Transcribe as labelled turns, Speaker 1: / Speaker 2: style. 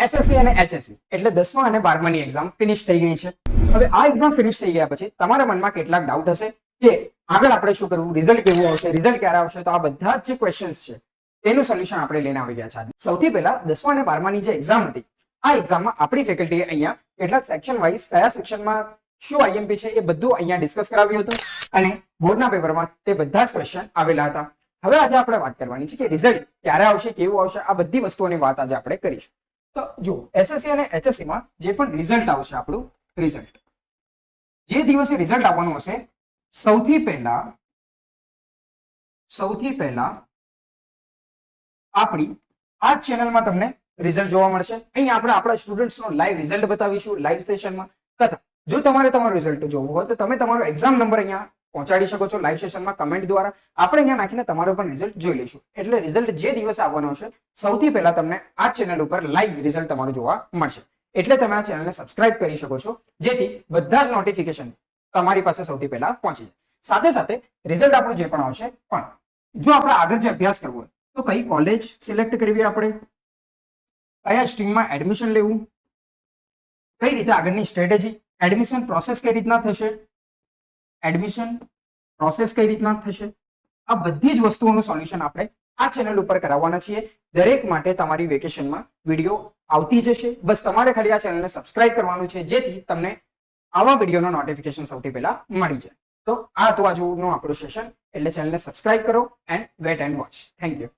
Speaker 1: SSC અને HSC એટલે 10મા અને 12માની એક્ઝામ ફિનિશ થઈ ગઈ છે. હવે આ એક્ઝામ ફિનિશ થઈ ગયા પછી તમારા મનમાં કેટલાક ડાઉટ હશે કે આગળ આપણે શું કરવું, રિઝલ્ટ કેવું આવશે, રિઝલ્ટ ક્યારે આવશે. તો આ બધા જ જે ક્વેશ્ચન્સ છે તેનું સોલ્યુશન આપણે લઈને આવી ગયા છે. સૌથી પહેલા 10મા અને 12માની જે એક્ઝામ હતી આ એક્ઝામમાં આપણી ફેકલ્ટીએ અહીંયા કેટલાક સેક્શન વાઇઝ કયા સેક્શનમાં શું આઈએમપી છે એ બધું અહીંયા ડિસ્કસ કરાવ્યું હતું અને બોર્ડના પેપરમાં તે બધા જ ક્વેશ્ચન આવેલા હતા. હવે આજે આપણે વાત કરવાની છે કે રિઝલ્ટ ક્યારે આવશે, કેવું આવશે, આ બધી વસ્તુઓની વાત આજે આપણે કરીશું. તો જો એસએસસી અને એચએસસી માં જે પણ રિઝલ્ટ આવશે, આપણું રિઝલ્ટ જે દિવસે રિઝલ્ટ આવવાનું હશે સૌથી પહેલા આપણી આ ચેનલમાં તમને રિઝલ્ટ જોવા મળશે. અહીંયા આપણે આપણા સ્ટુડન્ટ્સનો લાઈવ રિઝલ્ટ બતાવીશું લાઈવ સેશનમાં. તથા જો તમારે તમારું રિઝલ્ટ જોવું હોય તો તમે તમારો એક્ઝામ નંબર અહીંયા પહોંચાડી શકો છો લાઈવ સેશનમાં કમેન્ટ દ્વારા. આપણે અહીંયા નાખીને તમારો પણ રિઝલ્ટ જોઈ લઈશું. એટલે રિઝલ્ટ જે દિવસે આવવાનો છે સૌથી પહેલા તમને આ ચેનલ ઉપર લાઈવ રિઝલ્ટ તમારું જોવા મળશે. એટલે તમે આ ચેનલને સબસ્ક્રાઇબ કરી શકો છો જેથી બધા જ નોટિફિકેશન તમારી પાસે સૌથી પહેલા પહોંચી જાય. સાથે સાથે રિઝલ્ટ આપણું જે પણ આવશે, પણ જો આપણે આગળ જે અભ્યાસ કરવો હોય તો કઈ કોલેજ સિલેક્ટ કરવી, આપણે કયા સ્ટ્રીમમાં એડમિશન લેવું, કઈ રીતે આગળની સ્ટ્રેટેજી, એડમિશન પ્રોસેસ કઈ રીતના થશે, આ બધી જ વસ્તુઓનું સોલ્યુશન આપણે આ ચેનલ ઉપર કરાવવાના છીએ. દરેક માટે તમારી વેકેશનમાં વિડીયો આવતી જશે. બસ તમારે ખાલી આ ચેનલને સબસ્ક્રાઇબ કરવાનું છે જેથી તમને આવા વિડીયોનો નોટિફિકેશન સૌથી પહેલા મળી જાય. તો આ હતું આજનું આપણું સેશન. એટલે ચેનલને સબસ્ક્રાઇબ કરો and wait and watch. Thank you.